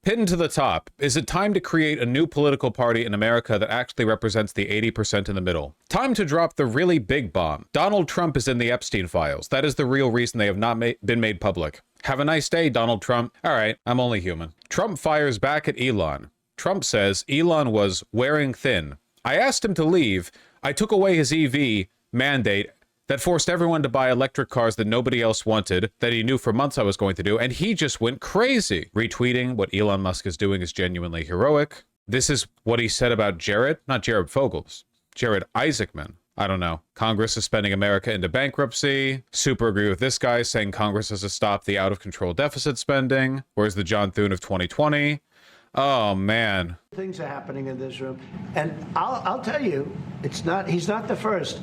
Pinned to the top, is it time to create a new political party in America that actually represents the 80% in the middle? Time to drop the really big bomb. Donald Trump is in the Epstein files. That is the real reason they have not been made public. Have a nice day, Donald Trump. All right, I'm only human. Trump fires back at Elon. Trump says Elon was wearing thin. I asked him to leave. I took away his EV mandate that forced everyone to buy electric cars that nobody else wanted, that he knew for months I was going to do, and he just went crazy. Retweeting what Elon Musk is doing is genuinely heroic. This is what he said about Jared, not Jared Fogels, Jared Isaacman. I don't know. Congress is spending America into bankruptcy. Super agree with this guy saying Congress has to stop the out-of-control deficit spending. Where's the John Thune of 2020? Oh, man. Things are happening in this room. And I'll tell you, he's not the first.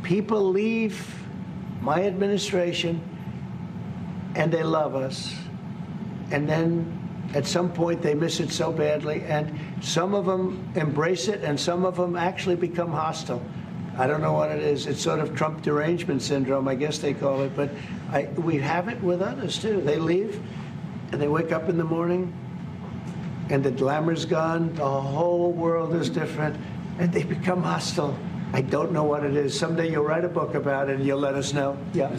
People leave my administration and they love us. And then at some point they miss it so badly. And some of them embrace it and some of them actually become hostile. I don't know what it is. It's sort of Trump derangement syndrome, I guess they call it. But we have it with others, too. They leave and they wake up in the morning and the glamour's gone. The whole world is different and they become hostile. I don't know what it is. Someday you'll write a book about it and you'll let us know. Yeah.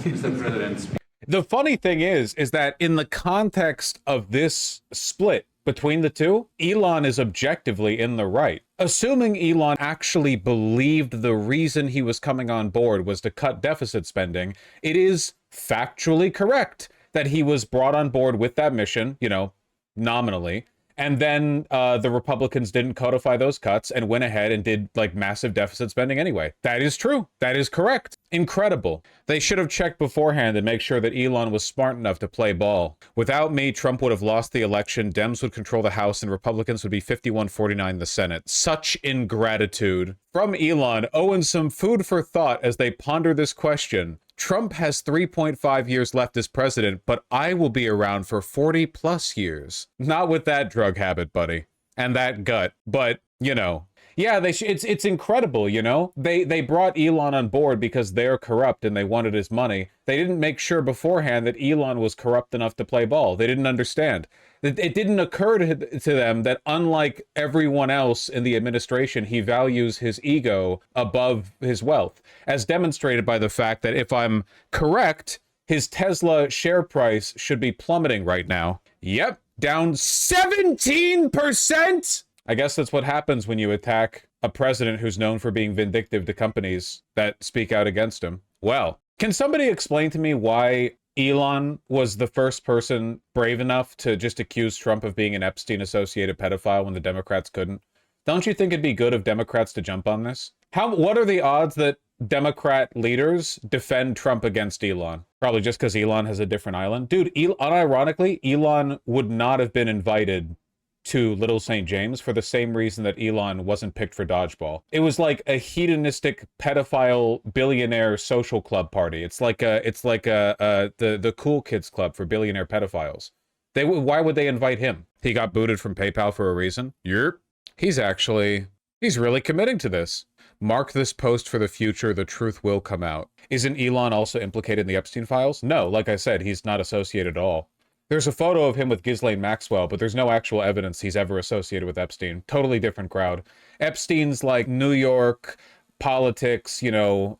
The funny thing is that in the context of this split between the two, Elon is objectively in the right. Assuming Elon actually believed the reason he was coming on board was to cut deficit spending, it is factually correct that he was brought on board with that mission, you know, nominally. And then the Republicans didn't codify those cuts and went ahead and did like massive deficit spending anyway. That is true. That is correct. Incredible. They should have checked beforehand and make sure that Elon was smart enough to play ball. Without me, Trump would have lost the election, Dems would control the House, and Republicans would be 51-49 in the Senate. Such ingratitude. From Elon, and some food for thought as they ponder this question. Trump has 3.5 years left as president, but I will be around for 40 plus years. Not with that drug habit, buddy. And that gut. But, you know, yeah, it's incredible, you know? They brought Elon on board because they're corrupt and they wanted his money. They didn't make sure beforehand that Elon was corrupt enough to play ball. They didn't understand. It didn't occur to them that unlike everyone else in the administration, he values his ego above his wealth, as demonstrated by the fact that if I'm correct, his Tesla share price should be plummeting right now. Yep, down 17%. I guess that's what happens when you attack a president who's known for being vindictive to companies that speak out against him. Well, can somebody explain to me why Elon was the first person brave enough to just accuse Trump of being an Epstein-associated pedophile when the Democrats couldn't? Don't you think it'd be good of Democrats to jump on this? What are the odds that Democrat leaders defend Trump against Elon? Probably just because Elon has a different island. Dude, unironically, Elon would not have been invited to Little St. James for the same reason that Elon wasn't picked for dodgeball. It was like a hedonistic pedophile billionaire social club party. It's like the cool kids club for billionaire pedophiles. Why would they invite him? He got booted from PayPal for a reason. Yep. He's really committing to this. Mark this post for the future. The truth will come out. Isn't Elon also implicated in the Epstein files? No, like I said, he's not associated at all. There's a photo of him with Ghislaine Maxwell, but there's no actual evidence he's ever associated with Epstein. Totally different crowd. Epstein's like New York politics, you know,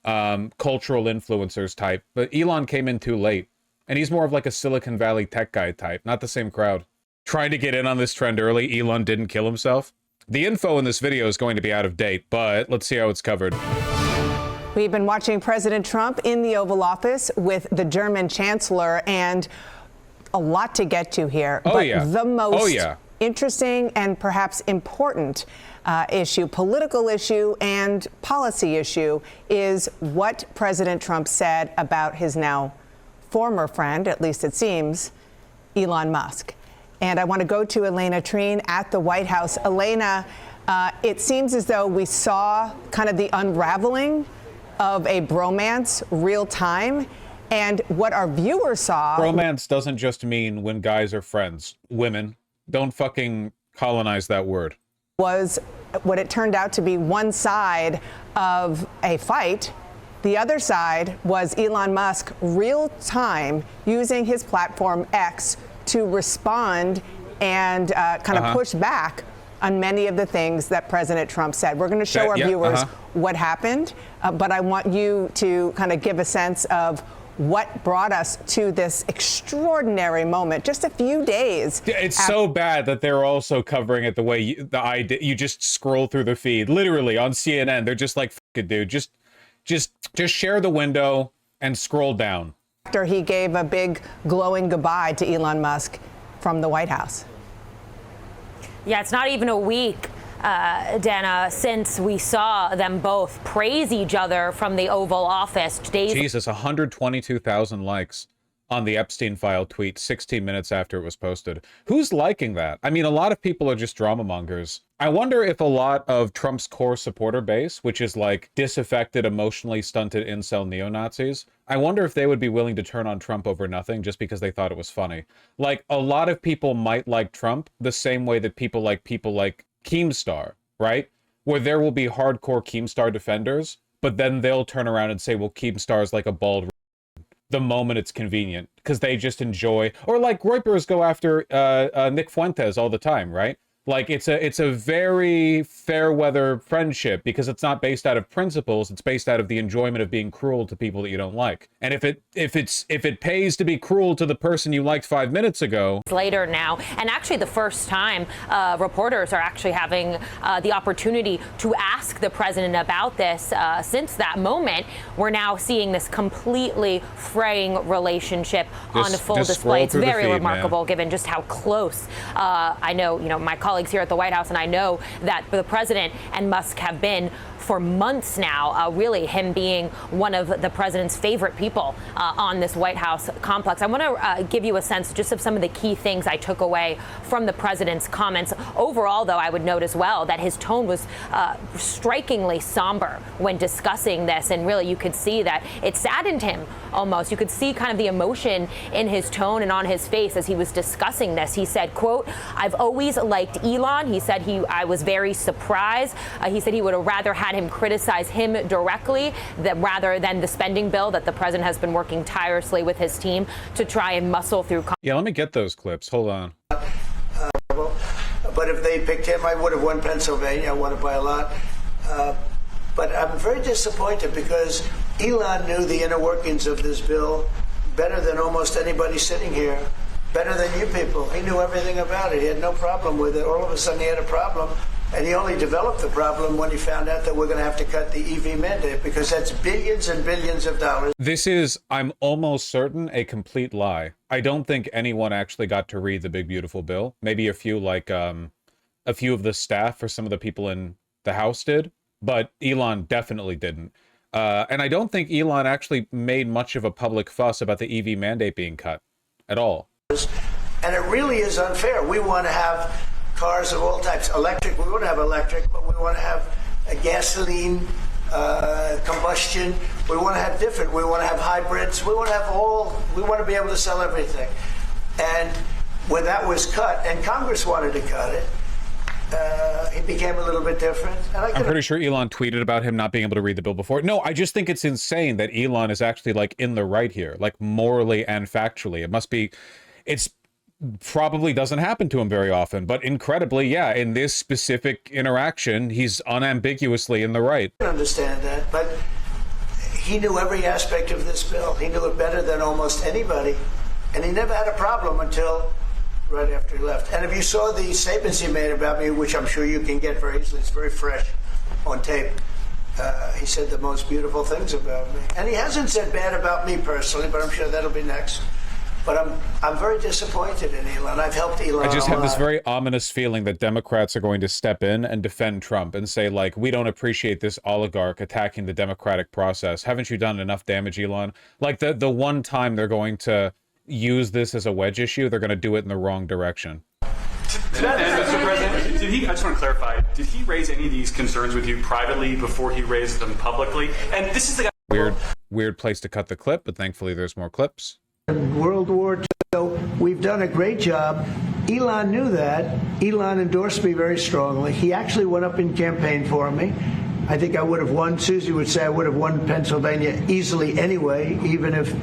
cultural influencers type. But Elon came in too late. And he's more of like a Silicon Valley tech guy type, not the same crowd. Trying to get in on this trend early, Elon didn't kill himself. The info in this video is going to be out of date, but let's see how it's covered. We've been watching President Trump in the Oval Office with the German Chancellor, and a lot to get to here. The most interesting and perhaps important issue, political issue and policy issue, is what President Trump said about his now former friend, at least it seems, Elon Musk. And I want to go to Elena Treen at the White House. Elena, it seems as though we saw kind of the unraveling of a bromance real time. And what our viewers saw... Bromance doesn't just mean when guys are friends. Women, don't fucking colonize that word. Was what it turned out to be one side of a fight. The other side was Elon Musk real time using his platform X to respond and kind of push back on many of the things that President Trump said. We're going to show our viewers what happened, but I want you to kind of give a sense of what brought us to this extraordinary moment just a few days. It's so bad that they're also covering it the way you just scroll through the feed, literally on CNN. They're just like, fuck it, dude, just share the window and scroll down. After he gave a big glowing goodbye to Elon Musk from the White House. Yeah, it's not even a week, Dana, since we saw them both praise each other from the Oval Office. Jesus, 122,000 likes on the Epstein file tweet 16 minutes after it was posted. Who's liking that? I mean, a lot of people are just drama mongers. I wonder if a lot of Trump's core supporter base, which is like disaffected, emotionally stunted incel neo-Nazis, I wonder if they would be willing to turn on Trump over nothing just because they thought it was funny. Like, a lot of people might like Trump the same way that people like Keemstar, right? Where there will be hardcore Keemstar defenders, but then they'll turn around and say, well, Keemstar is like a bald the moment it's convenient because they just enjoy, or like Reupers go after Nick Fuentes all the time, right? Like it's a very fair weather friendship because it's not based out of principles. It's based out of the enjoyment of being cruel to people that you don't like. And if it pays to be cruel to the person you liked 5 minutes ago. Later now, and actually the first time reporters are actually having the opportunity to ask the president about this since that moment. We're now seeing this completely fraying relationship on full display. It's very remarkable, given just how close. I know, my colleagues here at the White House, and I know that the president and Musk have been for months now, really him being one of the president's favorite people on this White House complex. I want to give you a sense just of some of the key things I took away from the president's comments. Overall, though, I would note as well that his tone was strikingly somber when discussing this, and really you could see that it saddened him almost. You could see kind of the emotion in his tone and on his face as he was discussing this. He said, quote, "I've always liked Elon." He said I was very surprised. He said he would have rather had him criticize him directly rather than the spending bill that the president has been working tirelessly with his team to try and muscle through. Yeah, let me get those clips. Hold on. But if they picked him, I would have won Pennsylvania. I won it by a lot. But I'm very disappointed because Elon knew the inner workings of this bill better than almost anybody sitting here, better than you people. He knew everything about it. He had no problem with it. All of a sudden he had a problem. And he only developed the problem when he found out that we're going to have to cut the EV mandate, because that's billions and billions of dollars. This is, I'm almost certain, a complete lie. I don't think anyone actually got to read the big, beautiful bill. Maybe a few, like a few of the staff or some of the people in the House did, but Elon definitely didn't. And I don't think Elon actually made much of a public fuss about the EV mandate being cut at all. And it really is unfair. We want to have cars of all types. Electric, we want to have electric, but we want to have a gasoline, combustion. We want to have different. We want to have hybrids. We want to have we want to be able to sell everything. And when that was cut, and Congress wanted to cut it, it became a little bit different. And I'm pretty sure Elon tweeted about him not being able to read the bill before. No, I just think it's insane that Elon is actually like in the right here, like morally and factually. It must be, it's probably doesn't happen to him very often, but incredibly, yeah, in this specific interaction, he's unambiguously in the right. I understand that, but he knew every aspect of this bill. He knew it better than almost anybody, and he never had a problem until right after he left. And if you saw the statements he made about me, which I'm sure you can get very easily, it's very fresh on tape, he said the most beautiful things about me. And he hasn't said bad about me personally, but I'm sure that'll be next. But I'm very disappointed in Elon. I've helped Elon. I just have this very ominous feeling that Democrats are going to step in and defend Trump and say, like, we don't appreciate this oligarch attacking the democratic process. Haven't you done enough damage, Elon? Like, the one time they're going to use this as a wedge issue, they're going to do it in the wrong direction. Mr. President, I just want to clarify, did he raise any of these concerns with you privately before he raised them publicly? And this is the weird place to cut the clip, but thankfully there's more clips. In World War II, we've done a great job. Elon knew that. Elon endorsed me very strongly. He actually went up and campaigned for me. I think I would have won. Susie would say I would have won Pennsylvania easily anyway, even if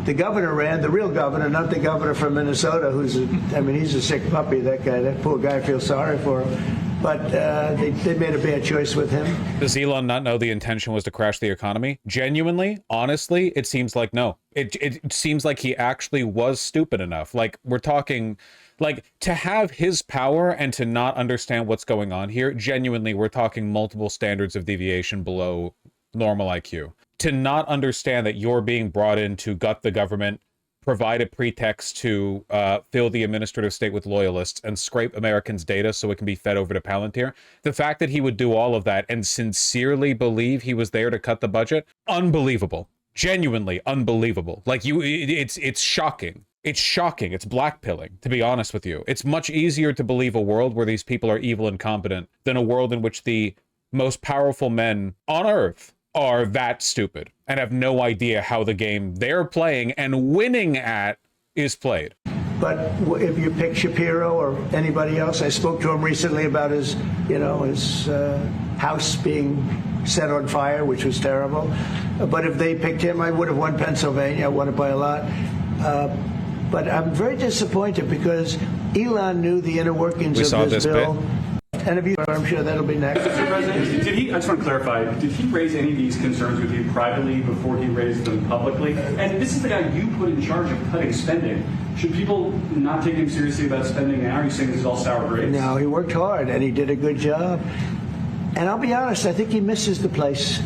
The governor ran, the real governor, not the governor from Minnesota, he's a sick puppy, that guy. That poor guy, I feel sorry for him. But they made a bad choice with him. Does Elon not know the intention was to crash the economy? Genuinely, honestly, it seems like no. It seems like he actually was stupid enough. Like, we're talking, like, to have his power and to not understand what's going on here, genuinely, we're talking multiple standards of deviation below normal IQ. To not understand that you're being brought in to gut the government, provide a pretext to fill the administrative state with loyalists and scrape Americans' data so it can be fed over to Palantir. The fact that he would do all of that and sincerely believe he was there to cut the budget, unbelievable. Genuinely unbelievable. Like, it's shocking. It's shocking. It's blackpilling, to be honest with you. It's much easier to believe a world where these people are evil and competent than a world in which the most powerful men on Earth are that stupid and have no idea how the game they're playing and winning at is played. But if you pick Shapiro or anybody else, I spoke to him recently about his house being set on fire, which was terrible. But if they picked him, I would have won Pennsylvania. I won it by a lot. But I'm very disappointed because Elon knew the inner workings of this bill. Bit. And I'm sure that'll be next. Mr. President, I just want to clarify, did he raise any of these concerns with you privately before he raised them publicly? And this is the guy you put in charge of cutting spending. Should people not take him seriously about spending now? Are you saying this is all sour grapes? No, he worked hard and he did a good job. And I'll be honest, I think he misses the place.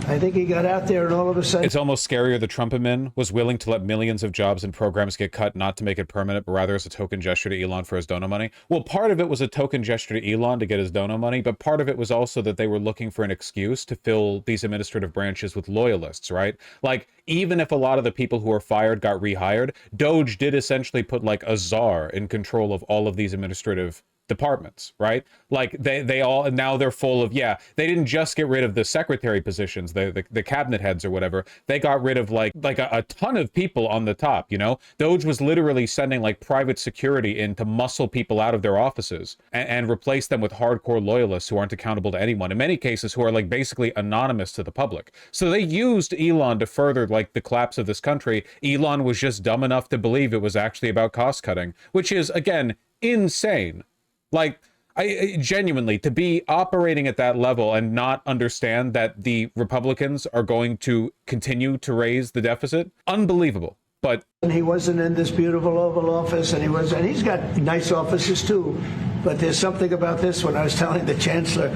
I think he got out there and all of a sudden... It's almost scarier the Trump admin was willing to let millions of jobs and programs get cut, not to make it permanent, but rather as a token gesture to Elon for his dono money. Well, part of it was a token gesture to Elon to get his dono money, but part of it was also that they were looking for an excuse to fill these administrative branches with loyalists, right? Like, even if a lot of the people who were fired got rehired, Doge did essentially put like a czar in control of all of these administrative departments, right? Like they all, and now they're full of, yeah, they didn't just get rid of the secretary positions, the cabinet heads or whatever. They got rid of like a ton of people on the top, you know? Doge was literally sending like private security in to muscle people out of their offices and replace them with hardcore loyalists who aren't accountable to anyone, in many cases who are like basically anonymous to the public. So they used Elon to further like the collapse of this country. Elon was just dumb enough to believe it was actually about cost cutting, which is, again, insane. Like, I genuinely, to be operating at that level and not understand that the Republicans are going to continue to raise the deficit, unbelievable. But he wasn't in this beautiful Oval Office, and he's got nice offices too. But there's something about this one. I was telling the Chancellor,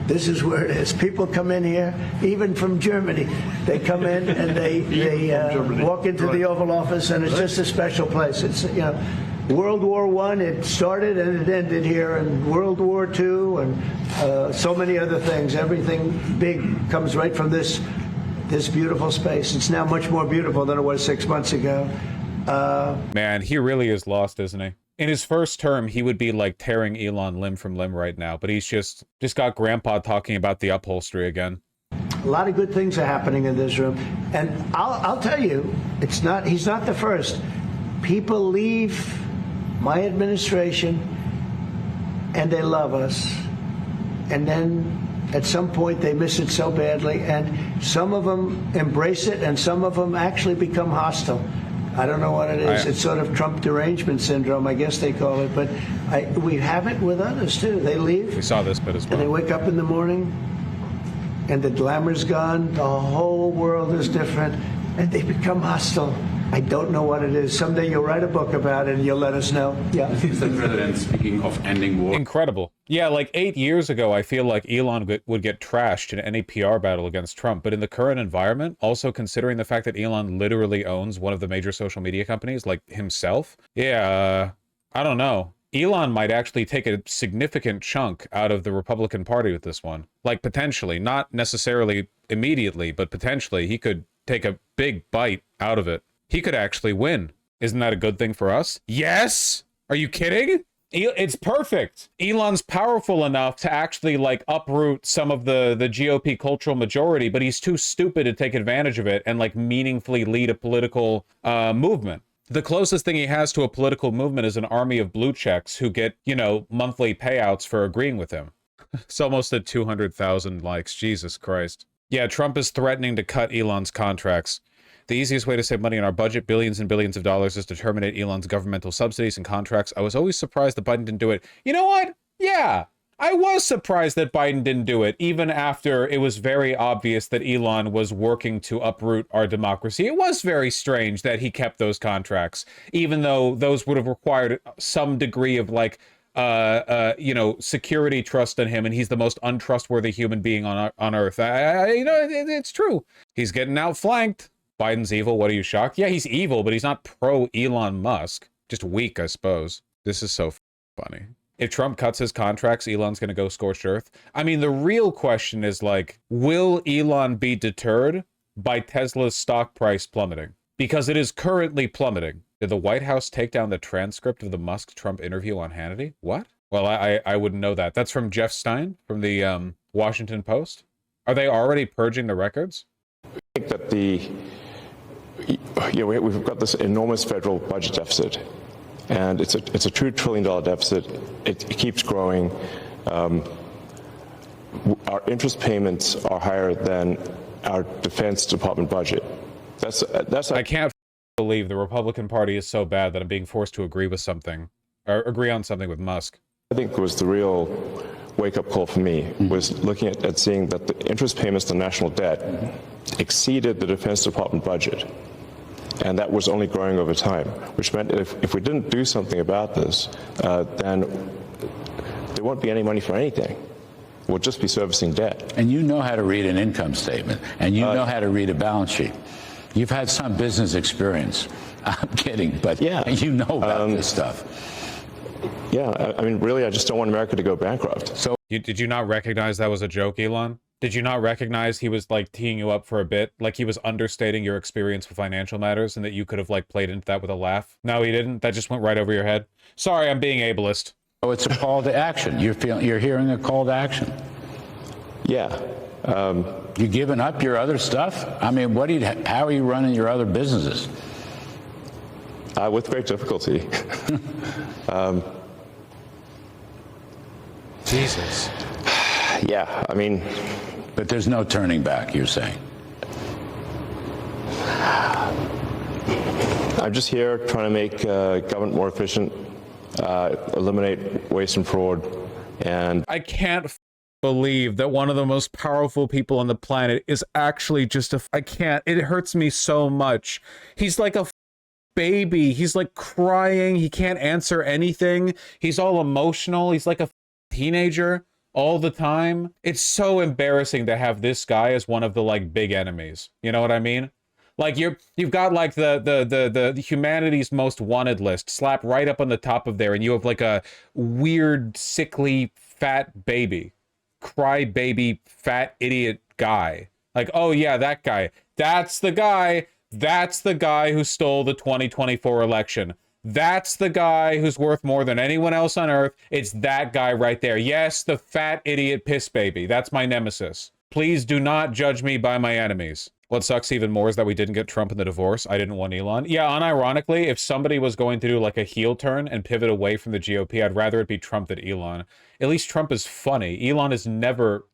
this is where it is. People come in here, even from Germany. They come in and they walk into the Oval Office, and it's just a special place. It's, you know, World War I, it started and it ended here, and World War II, and so many other things. Everything big comes right from this beautiful space. It's now much more beautiful than it was 6 months ago. Man, he really is lost, isn't he? In his first term, he would be like tearing Elon limb from limb right now, but he's just got Grandpa talking about the upholstery again. A lot of good things are happening in this room, and I'll tell you, he's not the first. People leave my administration and they love us, and then at some point they miss it so badly, and some of them embrace it and some of them actually become hostile. I don't know what it is. It's sort of Trump derangement syndrome, I guess they call it, but we have it with others too. They leave. We saw this bit as well. And they wake up in the morning and the glamour's gone, the whole world is different, and they become hostile. I don't know what it is. Someday you'll write a book about it and you'll let us know. Yeah. Mr. President, speaking of ending war. Incredible. Yeah, like 8 years ago, I feel like Elon would get trashed in any PR battle against Trump. But in the current environment, also considering the fact that Elon literally owns one of the major social media companies, like himself, yeah, I don't know. Elon might actually take a significant chunk out of the Republican Party with this one. Like, potentially, not necessarily immediately, but potentially he could take a big bite out of it. He could actually win. Isn't that a good thing for us? Yes! Are you kidding? It's perfect. Elon's powerful enough to actually like uproot some of the GOP cultural majority, but he's too stupid to take advantage of it and like meaningfully lead a political movement. The closest thing he has to a political movement is an army of blue checks who get, you know, monthly payouts for agreeing with him. It's almost at 200,000 likes. Jesus Christ. Yeah, Trump is threatening to cut Elon's contracts. The easiest way to save money in our budget, billions and billions of dollars, is to terminate Elon's governmental subsidies and contracts. I was always surprised that Biden didn't do it. You know what? Yeah, I was surprised that Biden didn't do it, even after it was very obvious that Elon was working to uproot our democracy. It was very strange that he kept those contracts, even though those would have required some degree of like, security trust in him, and he's the most untrustworthy human being on Earth. It's true. He's getting outflanked. Biden's evil. What, are you shocked? Yeah, he's evil, but he's not pro Elon Musk. Just weak, I suppose. This is so funny. If Trump cuts his contracts, Elon's going to go scorched earth. I mean, the real question is like, will Elon be deterred by Tesla's stock price plummeting? Because it is currently plummeting. Did the White House take down the transcript of the Musk-Trump interview on Hannity? What? Well, I wouldn't know that. That's from Jeff Stein from the Washington Post. Are they already purging the records? I think that we've got this enormous federal budget deficit, and it's a $2 trillion deficit. It keeps growing. Our interest payments are higher than our Defense Department budget. I can't believe the Republican Party is so bad that I'm being forced to agree with something, or agree on something with Musk. I think it was the real wake-up call for me, was looking at seeing that the interest payments to national debt exceeded the Defense Department budget. And that was only growing over time, which meant if we didn't do something about this, then there won't be any money for anything. We'll just be servicing debt. And you know how to read an income statement, and you know how to read a balance sheet. You've had some business experience. I'm kidding, but yeah, you know about this stuff. Yeah, I mean, really, I just don't want America to go bankrupt. So did you not recognize that was a joke, Elon? Did you not recognize he was like teeing you up for a bit? Like he was understating your experience with financial matters and that you could have like played into that with a laugh? No, he didn't? That just went right over your head? Sorry, I'm being ableist. Oh, it's a call to action. You're hearing a call to action. Yeah. You giving up your other stuff? I mean, how are you running your other businesses? With great difficulty. Jesus. Yeah, I mean... But there's no turning back, you're saying? I'm just here trying to make government more efficient, eliminate waste and fraud, and... I can't believe that one of the most powerful people on the planet is actually just I can't. It hurts me so much. He's like a baby. He's like crying. He can't answer anything. He's all emotional. He's like a teenager all the time. It's so embarrassing to have this guy as one of the like big enemies. You know what I mean? Like you've got like the humanity's most wanted list slapped right up on the top of there, and you have like a weird, sickly, fat baby, cry baby, fat idiot guy. Like, oh yeah, that guy. That's the guy. That's the guy who stole the 2024 election. That's the guy who's worth more than anyone else on earth. It's that guy right there. Yes, the fat idiot piss baby. That's my nemesis. Please do not judge me by my enemies. What sucks even more is that we didn't get Trump in the divorce. I didn't want Elon. Yeah, unironically, if somebody was going to do like a heel turn and pivot away from the GOP, I'd rather it be Trump than Elon. At least Trump is funny. Elon has never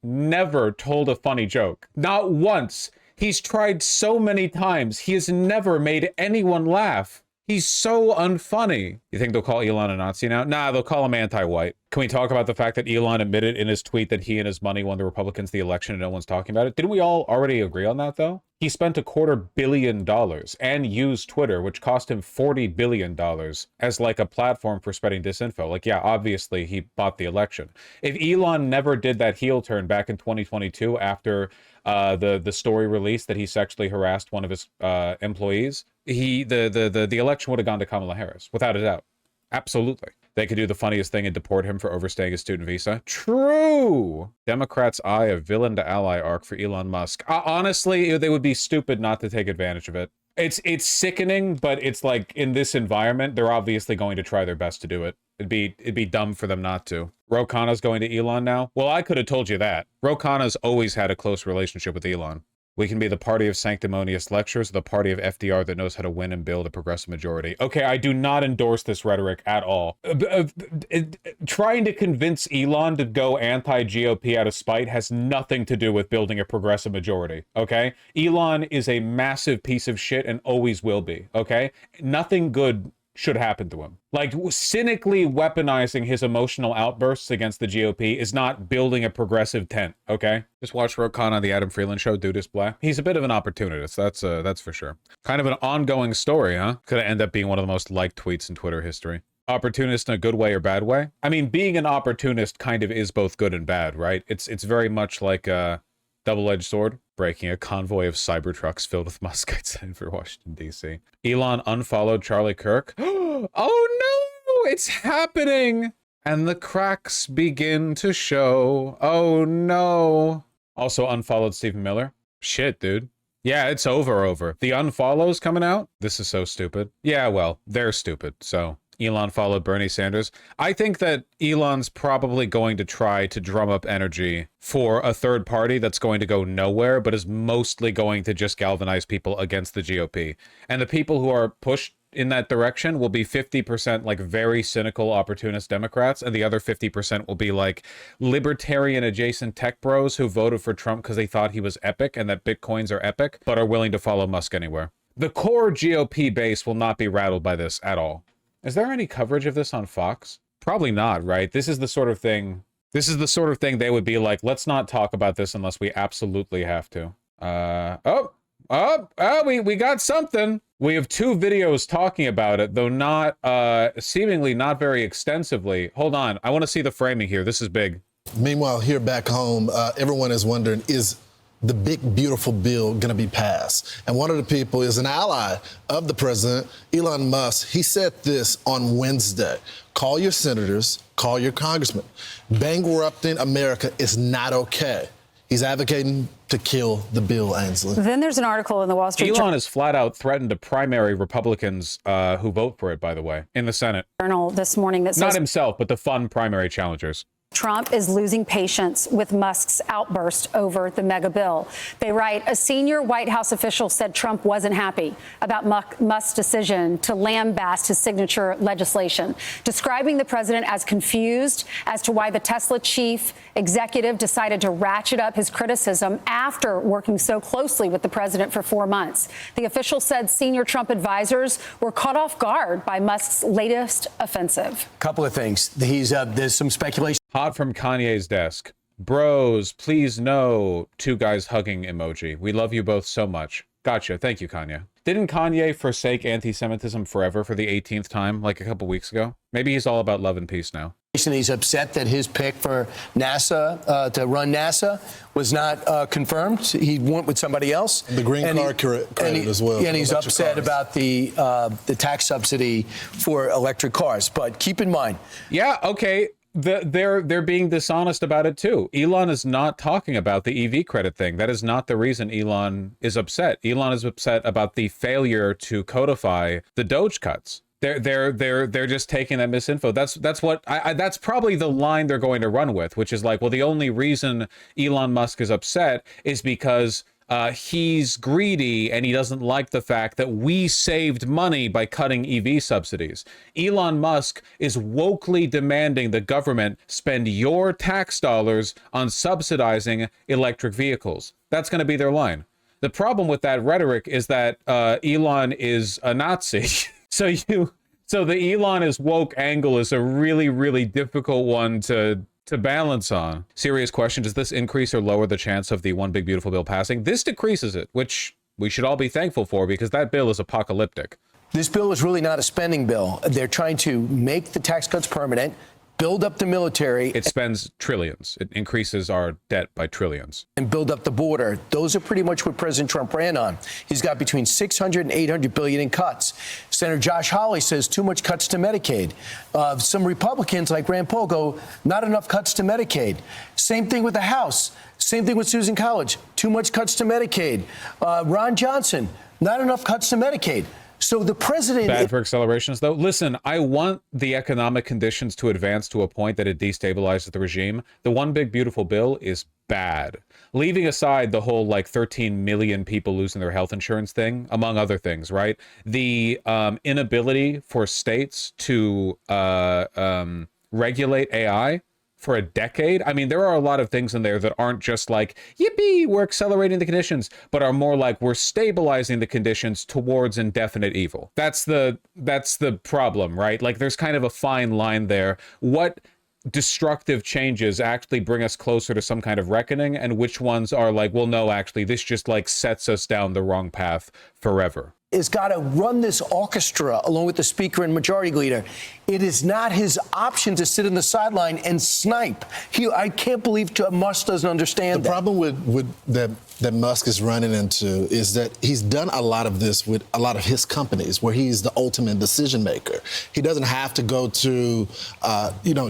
told a funny joke. Not once. He's tried so many times. He has never made anyone laugh. He's so unfunny. You think they'll call Elon a Nazi now? Nah, they'll call him anti-white. Can we talk about the fact that Elon admitted in his tweet that he and his money won the Republicans the election and no one's talking about it? Didn't we all already agree on that, though? He spent $250 million and used Twitter, which cost him $40 billion as like a platform for spreading disinfo. Like, yeah, obviously he bought the election. If Elon never did that heel turn back in 2022 after the story released that he sexually harassed one of his employees, the election would have gone to Kamala Harris, without a doubt. Absolutely. They could do the funniest thing and deport him for overstaying his student visa. True. Democrats eye a villain to ally arc for Elon Musk. Honestly, they would be stupid not to take advantage of it. It's sickening, but it's like in this environment, they're obviously going to try their best to do it. It'd be dumb for them not to. Ro Khanna's going to Elon now? Well, I could have told you that. Ro Khanna's always had a close relationship with Elon. We can be the party of sanctimonious lectures, the party of FDR that knows how to win and build a progressive majority. Okay, I do not endorse this rhetoric at all. Trying to convince Elon to go anti-GOP out of spite has nothing to do with building a progressive majority, okay? Elon is a massive piece of shit and always will be, okay? Nothing good should happen to him. Like, cynically weaponizing his emotional outbursts against the GOP is not building a progressive tent, okay? Just watch Rokan on the Adam Freeland show, Dude is Black. He's a bit of an opportunist, that's for sure. Kind of an ongoing story, huh? Could end up being one of the most liked tweets in Twitter history. Opportunist in a good way or bad way? I mean, being an opportunist kind of is both good and bad, right? It's very much like a double-edged sword. Breaking a convoy of Cybertrucks filled with Muskites for Washington, D.C. Elon unfollowed Charlie Kirk. Oh no, it's happening. And the cracks begin to show. Oh no. Also unfollowed Stephen Miller. Shit, dude. Yeah, it's over. The unfollows coming out? This is so stupid. Yeah, well, they're stupid, so... Elon followed Bernie Sanders. I think that Elon's probably going to try to drum up energy for a third party that's going to go nowhere, but is mostly going to just galvanize people against the GOP. And the people who are pushed in that direction will be 50% like very cynical opportunist Democrats, and the other 50% will be like libertarian adjacent tech bros who voted for Trump because they thought he was epic and that Bitcoins are epic, but are willing to follow Musk anywhere. The core GOP base will not be rattled by this at all. Is there any coverage of this on Fox? Probably not, right? This is the sort of thing they would be like, let's not talk about this unless we absolutely have to. We got something. We have 2 videos talking about it, though not, seemingly not very extensively. Hold on, I want to see the framing here. This is big. Meanwhile, here back home, everyone is wondering, is the big, beautiful bill going to be passed? And one of the people is an ally of the president, Elon Musk. He said this on Wednesday. Call your senators, call your congressmen. Bankrupting America is not okay. He's advocating to kill the bill, Ainsley. Then there's an article in the Wall Street Elon has flat out threatened to primary Republicans who vote for it, by the way, in the Senate. Journal this morning that says not himself, but the fun primary challengers. Trump is losing patience with Musk's outburst over the mega bill. They write, a senior White House official said Trump wasn't happy about Musk's decision to lambast his signature legislation, describing the president as confused as to why the Tesla chief executive decided to ratchet up his criticism after working so closely with the president for 4 months. The official said senior Trump advisors were caught off guard by Musk's latest offensive. Couple of things. There's some speculation. Hot from Kanye's desk. Bros, please no. 2 guys hugging emoji. We love you both so much. Gotcha. Thank you, Kanye. Didn't Kanye forsake anti-Semitism forever for the 18th time, like a couple weeks ago? Maybe he's all about love and peace now. He's upset that his pick for NASA, to run NASA, was not confirmed. He went with somebody else. The green card credit as well. And he's upset about the tax subsidy for electric cars. But keep in mind. Yeah, okay. They're being dishonest about it too. Elon is not talking about the EV credit thing. That is not the reason Elon is upset. Elon is upset about the failure to codify the Doge cuts. They're just taking that misinfo. That's probably the line they're going to run with, which is like, well, the only reason Elon Musk is upset is because he's greedy and he doesn't like the fact that we saved money by cutting EV subsidies. Elon Musk is wokely demanding the government spend your tax dollars on subsidizing electric vehicles. That's going to be their line. The problem with that rhetoric is that Elon is a Nazi. So the Elon is woke angle is a really, really difficult one to balance on. Serious question, does this increase or lower the chance of the One Big Beautiful Bill passing? This decreases it, which we should all be thankful for because that bill is apocalyptic. This bill is really not a spending bill. They're trying to make the tax cuts permanent, build up the military. It spends trillions. It increases our debt by trillions. And build up the border. Those are pretty much what President Trump ran on. He's got between $600 and $800 billion in cuts. Senator Josh Hawley says too much cuts to Medicaid. Some Republicans like Rand Paul go, not enough cuts to Medicaid. Same thing with the House. Same thing with Susan College. Too much cuts to Medicaid. Ron Johnson, not enough cuts to Medicaid. So the president... Bad for accelerations, though. Listen, I want the economic conditions to advance to a point that it destabilizes the regime. The one big beautiful bill is bad. Leaving aside the whole, like, 13 million people losing their health insurance thing, among other things, right? The inability for states to regulate AI for a decade. I mean, there are a lot of things in there that aren't just like, yippee, we're accelerating the conditions, but are more like we're stabilizing the conditions towards indefinite evil. That's the problem, right? Like, there's kind of a fine line there. What destructive changes actually bring us closer to some kind of reckoning, and which ones are like, well, no, actually, this just like sets us down the wrong path forever. Has got to run this orchestra along with the speaker and majority leader. It is not his option to sit on the sideline and snipe. I can't believe Musk doesn't understand the problem with that Musk is running into is that he's done a lot of this with a lot of his companies where he's the ultimate decision maker. He doesn't have to go to,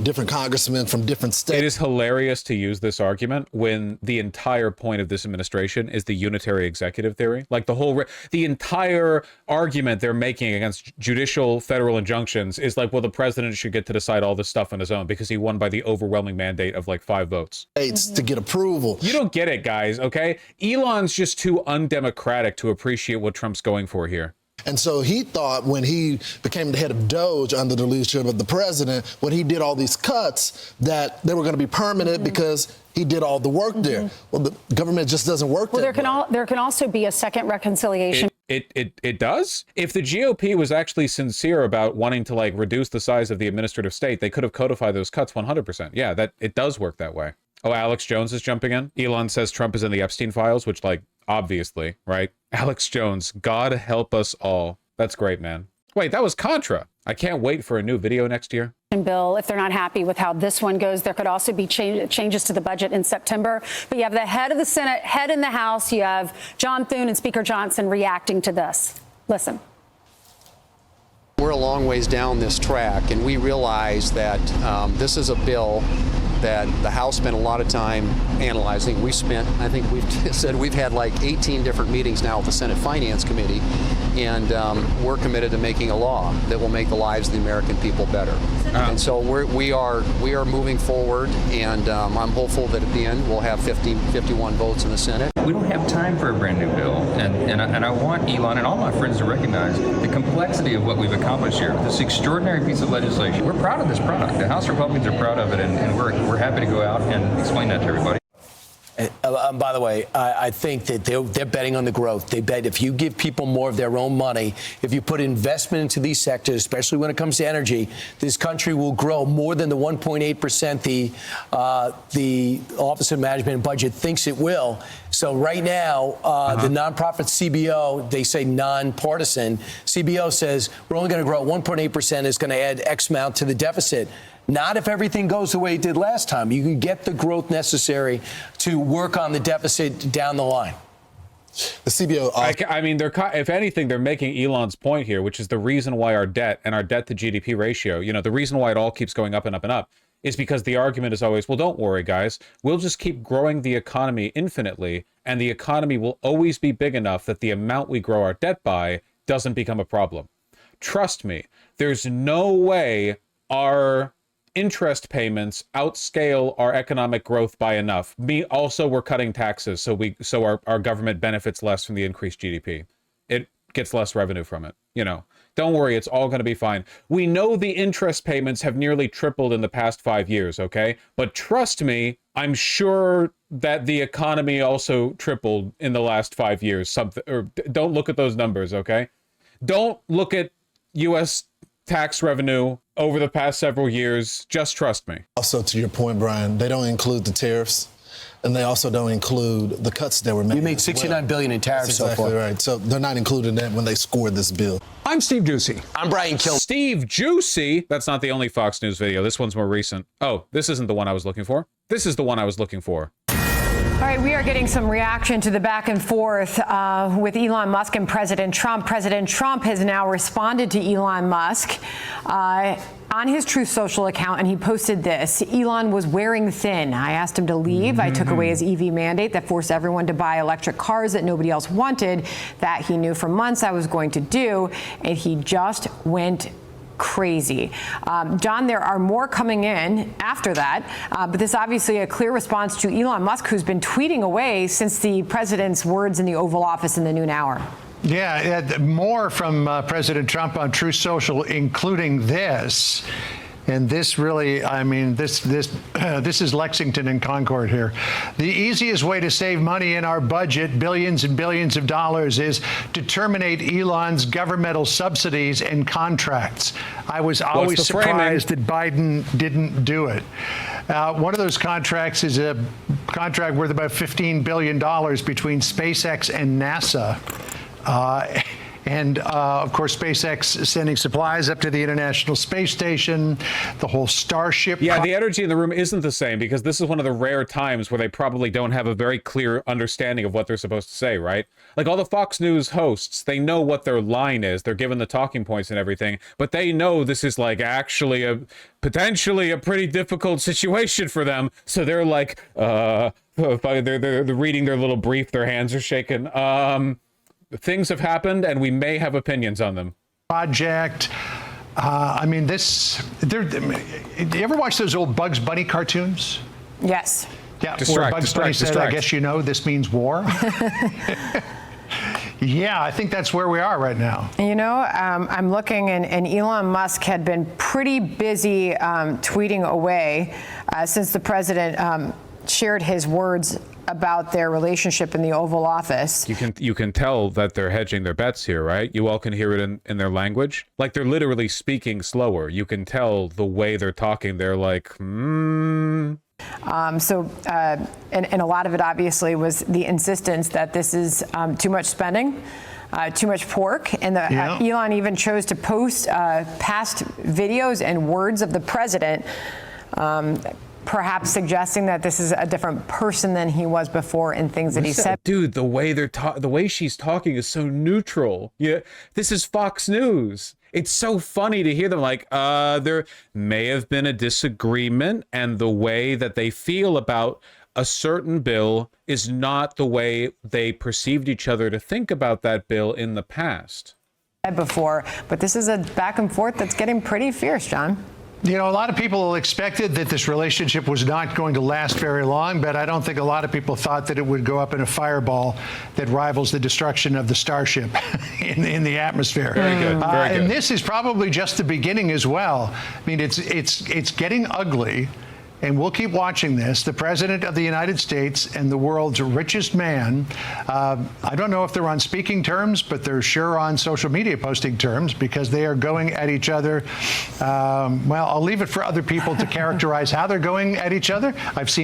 different congressmen from different states. It is hilarious to use this argument when the entire point of this administration is the unitary executive theory. Like the entire argument they're making against judicial federal injunctions is like, well, the president should get to decide all this stuff on his own because he won by the overwhelming mandate of like 5 votes. To get approval. You don't get it, guys, okay? Elon's just too undemocratic to appreciate what Trump's going for here. And so he thought when he became the head of Doge under the leadership of the president, when he did all these cuts, that they were going to be permanent because he did all the work there. Well, the government just doesn't work that way. There can also be a second reconciliation. It does? If the GOP was actually sincere about wanting to like reduce the size of the administrative state, they could have codified those cuts 100%. Yeah, that it does work that way. Oh, Alex Jones is jumping in. Elon says Trump is in the Epstein files, which, like, obviously, right? Alex Jones, God help us all. That's great, man. Wait, that was Contra. I can't wait for a new video next year. Bill, if they're not happy with how this one goes, there could also be changes to the budget in September. But you have the head of the Senate, head in the House. You have John Thune and Speaker Johnson reacting to this. Listen. We're a long ways down this track, and we realize that this is a bill that the House spent a lot of time analyzing. I think we've said we've had like 18 different meetings now with the Senate Finance Committee, and we're committed to making a law that will make the lives of the American people better. And so we are moving forward, and I'm hopeful that at the end we'll have 51 votes in the Senate. We don't have time for a brand new bill, and I want Elon and all my friends to recognize the complexity of what we've accomplished here. This extraordinary piece of legislation. We're proud of this product. The House Republicans are proud of it, and we're happy to go out and explain that to everybody. By the way, I think that they're betting on the growth. They bet if you give people more of their own money, if you put investment into these sectors, especially when it comes to energy, this country will grow more than the 1.8% the Office of Management and Budget thinks it will. So right now, the nonprofit CBO, they say nonpartisan, CBO says we're only going to grow at 1.8%. It's going to add X amount to the deficit. Not if everything goes the way it did last time. You can get the growth necessary to work on the deficit down the line. The CBO. I mean, if anything, they're making Elon's point here, which is the reason why our debt and our debt to GDP ratio, the reason why it all keeps going up and up and up is because the argument is always, well, don't worry, guys. We'll just keep growing the economy infinitely, and the economy will always be big enough that the amount we grow our debt by doesn't become a problem. Trust me, there's no way our interest payments outscale our economic growth by enough. We're cutting taxes, so our government benefits less from the increased GDP. It gets less revenue from it. Don't worry, it's all going to be fine. We know the interest payments have nearly tripled in the past 5 years, okay? But trust me, I'm sure that the economy also tripled in the last 5 years. Don't look at those numbers, okay? Don't look at U.S. tax revenue over the past several years. Just trust me. Also, to your point, Brian, they don't include the tariffs, and they also don't include the cuts that were made. You made $69 billion in tariffs so far. Exactly right. So they're not including that when they scored this bill. I'm Steve Ducey. I'm Brian Kilmeade. Steve Ducey? That's not the only Fox News video. This one's more recent. Oh, this isn't the one I was looking for. This is the one I was looking for. All right, we are getting some reaction to the back and forth with Elon Musk and President Trump. President Trump has now responded to Elon Musk, on his Truth Social account, and he posted this. Elon was wearing thin. I asked him to leave. I took away his EV mandate that forced everyone to buy electric cars that nobody else wanted, that he knew for months I was going to do, and he just went crazy. John, there are more coming in after that, but this obviously a clear response to Elon Musk, who's been tweeting away since the president's words in the Oval Office in the noon hour. Yeah, more from President Trump on Truth Social, including this. And this really, I mean, this is Lexington and Concord here. The easiest way to save money in our budget, billions and billions of dollars, is to terminate Elon's governmental subsidies and contracts. I was always surprised that Biden didn't do it. One of those contracts is a contract worth about $15 billion between SpaceX and NASA. Of course, SpaceX is sending supplies up to the International Space Station, the whole Starship. Yeah, the energy in the room isn't the same because this is one of the rare times where they probably don't have a very clear understanding of what they're supposed to say, right? Like all the Fox News hosts, they know what their line is. They're given the talking points and everything, but they know this is like actually potentially a pretty difficult situation for them. So they're like, they're reading their little brief, their hands are shaking. Things have happened, and we may have opinions on them. Project. I mean, you ever watch those old Bugs Bunny cartoons? Yes. Yeah, where Bugs Bunny said, I guess you know this means war. Yeah, I think that's where we are right now. You know, I'm looking, and Elon Musk had been pretty busy tweeting away since the president shared his words about their relationship in the Oval Office. You can tell that they're hedging their bets here, right? You all can hear it in their language. Like they're literally speaking slower. You can tell the way they're talking. They're like, And a lot of it obviously was the insistence that this is too much spending, too much pork. And Elon even chose to post past videos and words of the president, perhaps suggesting that this is a different person than he was before in things that he said. Dude, the way she's talking is so neutral. Yeah, this is Fox News. It's so funny to hear them like, there may have been a disagreement, and the way that they feel about a certain bill is not the way they perceived each other to think about that bill in the past. Before, but this is a back and forth that's getting pretty fierce, John. You know, a lot of people expected that this relationship was not going to last very long, but I don't think a lot of people thought that it would go up in a fireball that rivals the destruction of the Starship in the atmosphere. Very good. Very good. And this is probably just the beginning as well. I mean, it's getting ugly. And we'll keep watching this. The president of the United States and the world's richest man, I don't know if they're on speaking terms, but they're sure on social media posting terms because they are going at each other. Well, I'll leave it for other people to characterize how they're going at each other.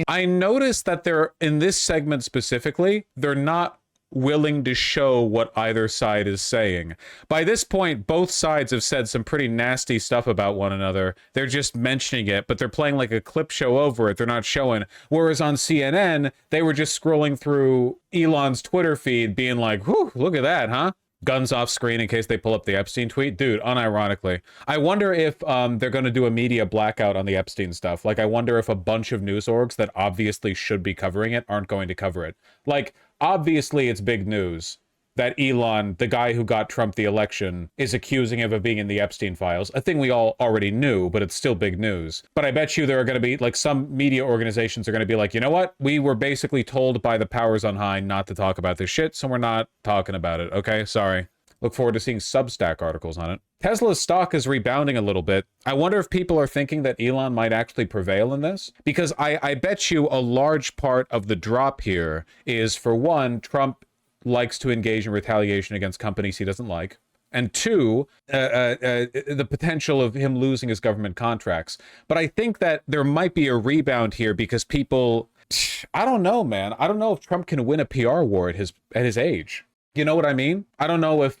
I noticed that they're, in this segment specifically, they're not willing to show what either side is saying. By this point, both sides have said some pretty nasty stuff about one another. They're just mentioning it, but they're playing like a clip show over it. They're not showing. Whereas on CNN, they were just scrolling through Elon's Twitter feed being like, whew, look at that, huh? Guns off screen in case they pull up the Epstein tweet. Dude, unironically. I wonder if they're going to do a media blackout on the Epstein stuff. Like, I wonder if a bunch of news orgs that obviously should be covering it aren't going to cover it. Like, obviously it's big news that Elon, the guy who got Trump the election, is accusing him of being in the Epstein files. A thing we all already knew, but it's still big news. But I bet you there are going to be, like, some media organizations are going to be like, you know what? We were basically told by the powers on high not to talk about this shit, so we're not talking about it. Okay, sorry. Look forward to seeing Substack articles on it. Tesla's stock is rebounding a little bit. I wonder if people are thinking that Elon might actually prevail in this. Because I bet you a large part of the drop here is, for one, Trump likes to engage in retaliation against companies he doesn't like. And two, the potential of him losing his government contracts. But I think that there might be a rebound here because people, I don't know, man. I don't know if Trump can win a PR war at his age. You know what I mean? I don't know if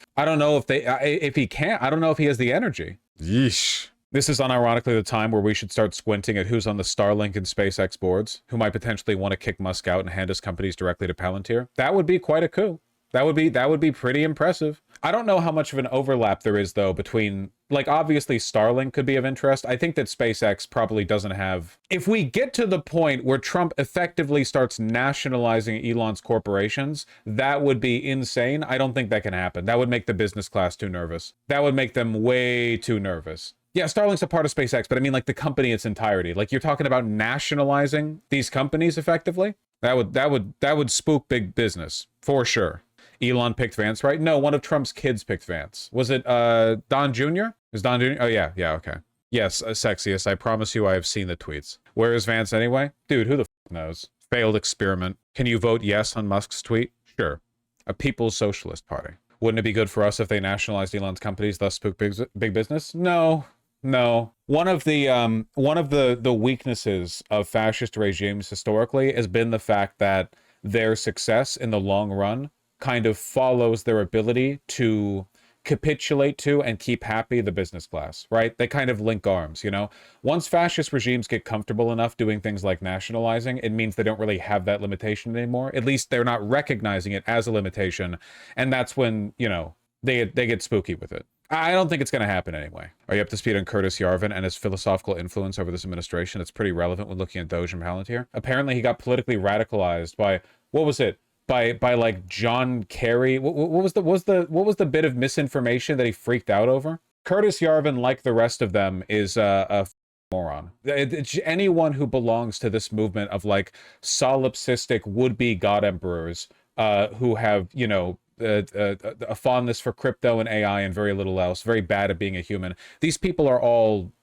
he can't. I don't know if he has the energy. Yeesh. This is unironically the time where we should start squinting at who's on the Starlink and SpaceX boards, who might potentially want to kick Musk out and hand his companies directly to Palantir. That would be quite a coup. That would be pretty impressive. I don't know how much of an overlap there is, though, between, like, obviously Starlink could be of interest. I think that SpaceX probably doesn't have... If we get to the point where Trump effectively starts nationalizing Elon's corporations, that would be insane. I don't think that can happen. That would make the business class too nervous. That would make them way too nervous. Yeah, Starlink's a part of SpaceX, but I mean, like, the company in its entirety. Like, you're talking about nationalizing these companies effectively? That would spook big business, for sure. Elon picked Vance, right? No, one of Trump's kids picked Vance. Was it Don Jr.? Is Don Jr.? Oh, yeah, okay. Yes, sexiest. I promise you I have seen the tweets. Where is Vance anyway? Dude, who the f knows? Failed experiment. Can you vote yes on Musk's tweet? Sure. A People's Socialist Party. Wouldn't it be good for us if they nationalized Elon's companies, thus spook big business? No. One of the weaknesses of fascist regimes historically has been the fact that their success in the long run kind of follows their ability to capitulate to and keep happy the business class, right? They kind of link arms, you know? Once fascist regimes get comfortable enough doing things like nationalizing, it means they don't really have that limitation anymore. At least they're not recognizing it as a limitation. And that's when, you know, they get spooky with it. I don't think it's going to happen anyway. Are you up to speed on Curtis Yarvin and his philosophical influence over this administration? It's pretty relevant when looking at Doge and Palantir. Apparently he got politically radicalized by, what was it? By like John Kerry. What was the bit of misinformation that he freaked out over? Curtis Yarvin, like the rest of them, is a moron. It's anyone who belongs to this movement of like solipsistic would-be god emperors who have, you know, a fondness for crypto and AI and very little else, very bad at being a human. These people are all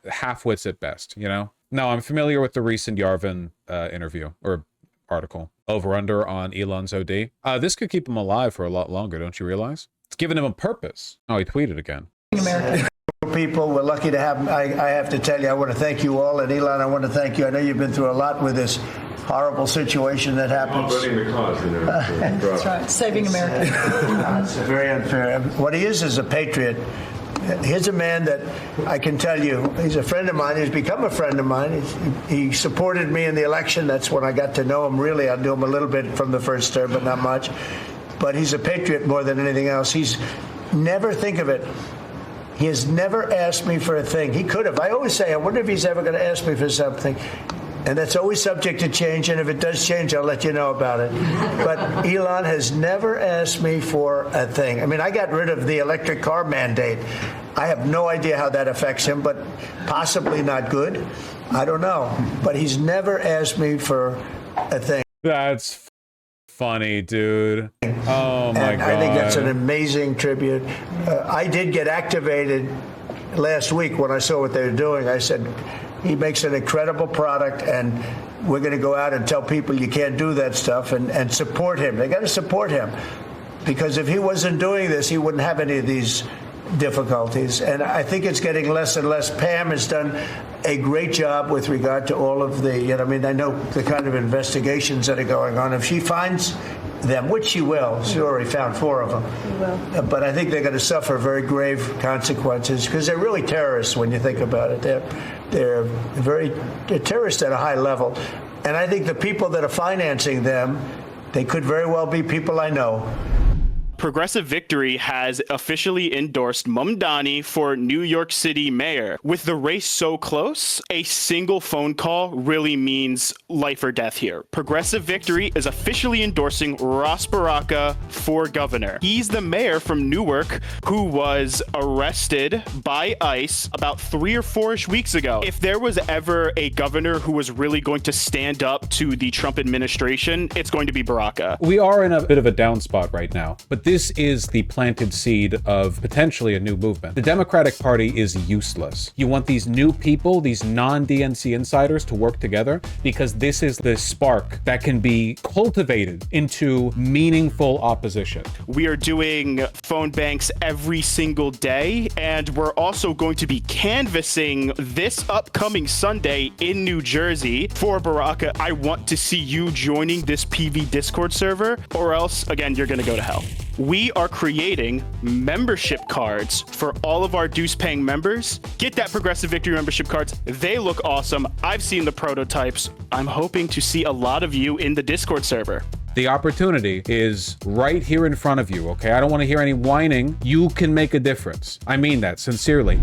half-wits at best, you know? No, I'm familiar with the recent Yarvin interview or article. Over-under on Elon's OD. This could keep him alive for a lot longer, don't you realize? It's giving him a purpose. Oh, he tweeted again. People, we're lucky to have, I have to tell you, I want to thank you all. And Elon, I want to thank you. I know you've been through a lot with this horrible situation that happens. Burning the cause, you know. That's right. Saving America. It's very unfair. What he is a patriot. Here's a man that I can tell you, he's a friend of mine. He's become a friend of mine. He supported me in the election. That's when I got to know him, really. I knew him a little bit from the first term, but not much. But he's a patriot more than anything else. He's never, think of it, he has never asked me for a thing. He could have. I always say, I wonder if he's ever going to ask me for something. And that's always subject to change, and if it does change, I'll let you know about it. But Elon has never asked me for a thing. I mean, I got rid of the electric car mandate. I have no idea how that affects him, but possibly not good. I don't know. But he's never asked me for a thing. That's funny, dude. Oh, my God. I think that's an amazing tribute. I did get activated last week when I saw what they were doing. I said, he makes an incredible product, and we're going to go out and tell people you can't do that stuff and support him. They got to support him, because if he wasn't doing this, he wouldn't have any of these difficulties. And I think it's getting less and less. Pam has done a great job with regard to all of the, you know, I mean, I know the kind of investigations that are going on. If she finds them, which she will, she already found 4 of them. She will. But I think they're going to suffer very grave consequences, because they're really terrorists when you think about it. They're terrorists at a high level. And I think the people that are financing them, they could very well be people I know. Progressive Victory has officially endorsed Mamdani for New York City mayor. With the race so close, a single phone call really means life or death here. Progressive Victory is officially endorsing Ras Baraka for governor. He's the mayor from Newark who was arrested by ICE about 3 or 4-ish weeks ago. If there was ever a governor who was really going to stand up to the Trump administration, it's going to be Baraka. We are in a bit of a down spot right now, but this is the planted seed of potentially a new movement. The Democratic Party is useless. You want these new people, these non-DNC insiders, to work together, because this is the spark that can be cultivated into meaningful opposition. We are doing phone banks every single day, and we're also going to be canvassing this upcoming Sunday in New Jersey for Baraka. I want to see you joining this PV Discord server, or else, again, you're going to go to hell. We are creating membership cards for all of our dues-paying members. Get that Progressive Victory membership cards. They look awesome. I've seen the prototypes. I'm hoping to see a lot of you in the Discord server. The opportunity is right here in front of you, okay? I don't want to hear any whining. You can make a difference. I mean that sincerely.